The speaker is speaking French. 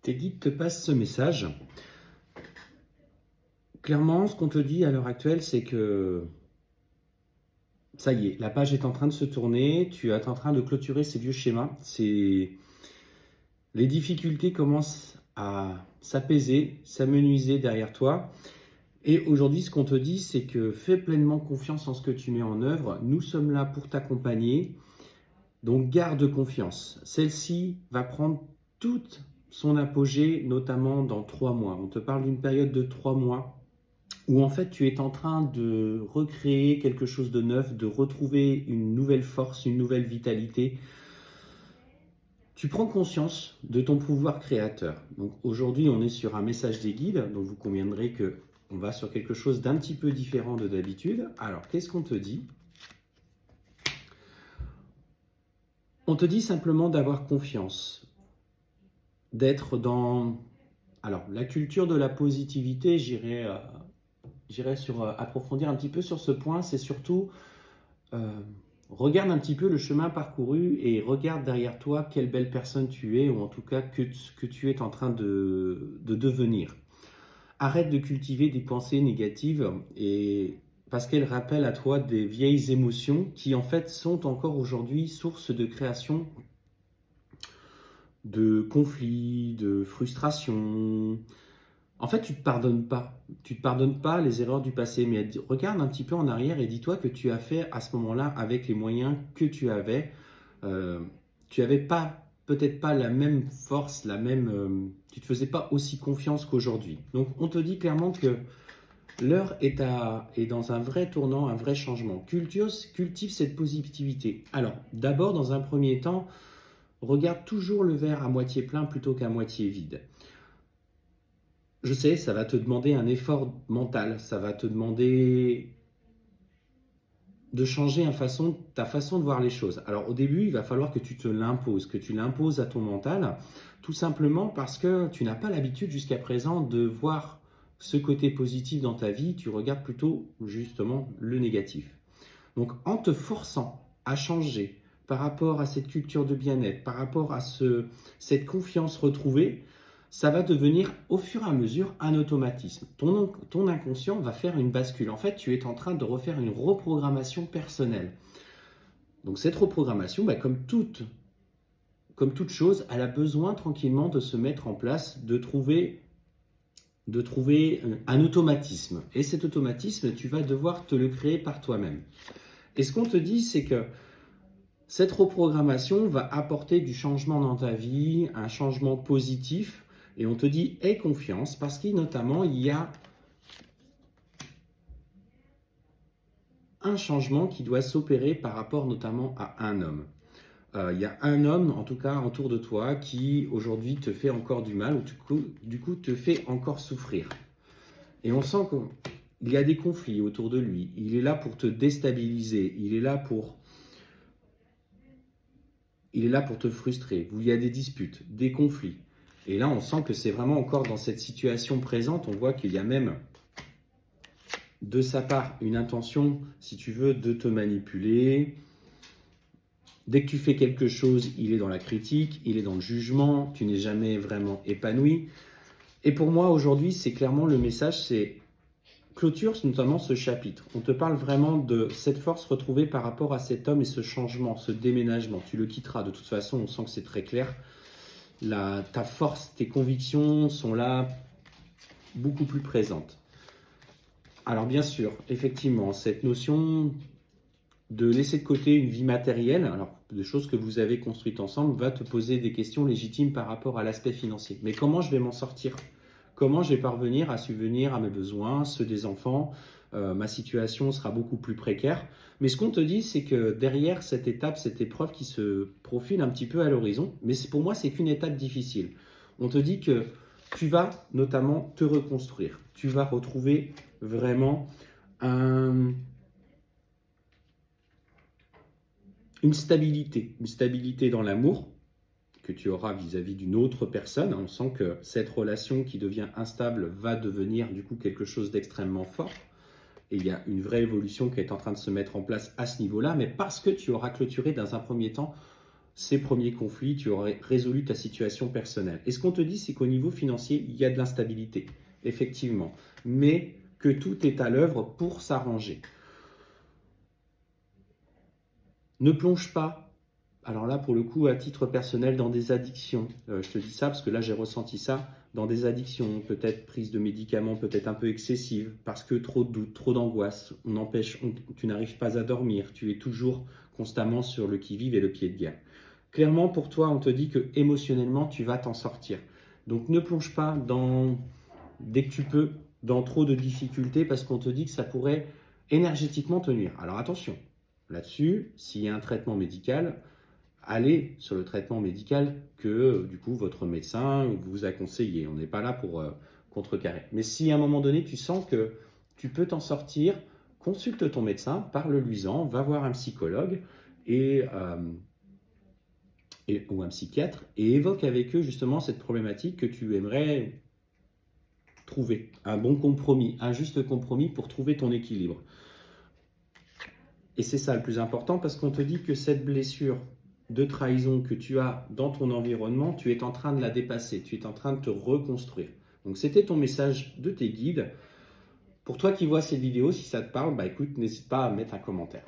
Tes guides te passent ce message. Clairement, ce qu'on te dit à l'heure actuelle, c'est que ça y est, la page est en train de se tourner, tu es en train de clôturer ces vieux schémas. Les difficultés commencent à s'apaiser, s'amenuiser derrière toi. Et aujourd'hui, ce qu'on te dit, c'est que fais pleinement confiance en ce que tu mets en œuvre. Nous sommes là pour t'accompagner. Donc garde confiance. Celle-ci va prendre toute son apogée, notamment dans 3 mois. On te parle d'une période de 3 mois où en fait tu es en train de recréer quelque chose de neuf, de retrouver une nouvelle force, une nouvelle vitalité. Tu prends conscience de ton pouvoir créateur. Donc aujourd'hui, on est sur un message des guides, donc vous conviendrez que on va sur quelque chose d'un petit peu différent de d'habitude. Alors, qu'est-ce qu'on te dit? On te dit simplement d'avoir confiance, d'être dans la culture de la positivité. J'irai approfondir un petit peu sur ce point. C'est surtout regarde un petit peu le chemin parcouru et regarde derrière toi quelle belle personne tu es, ou en tout cas que tu es en train de devenir. Arrête de cultiver des pensées négatives, et parce qu'elles rappellent à toi des vieilles émotions qui en fait sont encore aujourd'hui source de création, de conflits, de frustration. En fait, tu te pardonnes pas. Tu te pardonnes pas les erreurs du passé, mais regarde un petit peu en arrière et dis-toi que tu as fait à ce moment-là avec les moyens que tu avais. Tu avais pas, peut-être pas la même force, tu te faisais pas aussi confiance qu'aujourd'hui. Donc, on te dit clairement que l'heure est dans un vrai tournant, un vrai changement. Cultive cette positivité. Alors, d'abord, dans un premier temps, regarde toujours le verre à moitié plein plutôt qu'à moitié vide. Je sais, ça va te demander un effort mental, ça va te demander de changer ta façon de voir les choses. Alors au début, il va falloir que tu te l'imposes, que tu l'imposes à ton mental, tout simplement parce que tu n'as pas l'habitude jusqu'à présent de voir ce côté positif dans ta vie, tu regardes plutôt justement le négatif. Donc en te forçant à changer par rapport à cette culture de bien-être, par rapport à cette confiance retrouvée, ça va devenir au fur et à mesure un automatisme. Ton inconscient va faire une bascule. En fait, tu es en train de refaire une reprogrammation personnelle. Donc cette reprogrammation, comme toute chose, elle a besoin tranquillement de se mettre en place, de trouver un automatisme. Et cet automatisme, tu vas devoir te le créer par toi-même. Et ce qu'on te dit, c'est que cette reprogrammation va apporter du changement dans ta vie, un changement positif. Et on te dit, aie confiance, parce qu'il notamment, il y a un changement qui doit s'opérer par rapport notamment à un homme. Il y a un homme, en tout cas, autour de toi, qui aujourd'hui te fait encore du mal, ou du coup te fait encore souffrir. Et on sent qu'il y a des conflits autour de lui. Il est là pour te déstabiliser. Il est là pour te frustrer. Il y a des disputes, des conflits. Et là, on sent que c'est vraiment encore dans cette situation présente. On voit qu'il y a même de sa part une intention, si tu veux, de te manipuler. Dès que tu fais quelque chose, il est dans la critique, il est dans le jugement, tu n'es jamais vraiment épanoui. Et pour moi, aujourd'hui, c'est clairement le message, c'est clôture notamment ce chapitre. On te parle vraiment de cette force retrouvée par rapport à cet homme et ce changement, ce déménagement. Tu le quitteras de toute façon, on sent que c'est très clair. Ta force, tes convictions sont là, beaucoup plus présentes. Alors bien sûr, effectivement, cette notion de laisser de côté une vie matérielle, alors des choses que vous avez construites ensemble, va te poser des questions légitimes par rapport à l'aspect financier. Mais comment je vais m'en sortir? Comment je vais parvenir à subvenir à mes besoins, ceux des enfants? Ma situation sera beaucoup plus précaire. Mais ce qu'on te dit, c'est que derrière cette étape, cette épreuve qui se profile un petit peu à l'horizon, mais pour moi, c'est qu'une étape difficile. On te dit que tu vas notamment te reconstruire. Tu vas retrouver vraiment une stabilité dans l'amour que tu auras vis-à-vis d'une autre personne. On sent que cette relation qui devient instable va devenir du coup quelque chose d'extrêmement fort. Et il y a une vraie évolution qui est en train de se mettre en place à ce niveau-là, mais parce que tu auras clôturé dans un premier temps ces premiers conflits, tu aurais résolu ta situation personnelle. Et ce qu'on te dit, c'est qu'au niveau financier, il y a de l'instabilité, effectivement, mais que tout est à l'œuvre pour s'arranger. Ne plonge pas, alors là, pour le coup, à titre personnel, dans des addictions. Je te dis ça parce que là, j'ai ressenti ça, dans des addictions, peut-être prise de médicaments, peut-être un peu excessive, parce que trop de doutes, trop d'angoisse, tu n'arrives pas à dormir, tu es toujours constamment sur le qui-vive et le pied de guerre. Clairement, pour toi, on te dit que émotionnellement, tu vas t'en sortir. Donc ne plonge pas dès que tu peux, dans trop de difficultés, parce qu'on te dit que ça pourrait énergétiquement te nuire. Alors attention, là-dessus, s'il y a un traitement médical, allez sur le traitement médical que du coup votre médecin vous a conseillé. On n'est pas là pour contrecarrer. Mais si à un moment donné tu sens que tu peux t'en sortir, consulte ton médecin, parle-lui-en, va voir un psychologue ou un psychiatre et évoque avec eux justement cette problématique que tu aimerais trouver. Un bon compromis, un juste compromis pour trouver ton équilibre. Et c'est ça le plus important parce qu'on te dit que cette blessure de trahison que tu as dans ton environnement, tu es en train de la dépasser, tu es en train de te reconstruire. Donc c'était ton message de tes guides. Pour toi qui vois cette vidéo, si ça te parle, bah écoute, n'hésite pas à mettre un commentaire.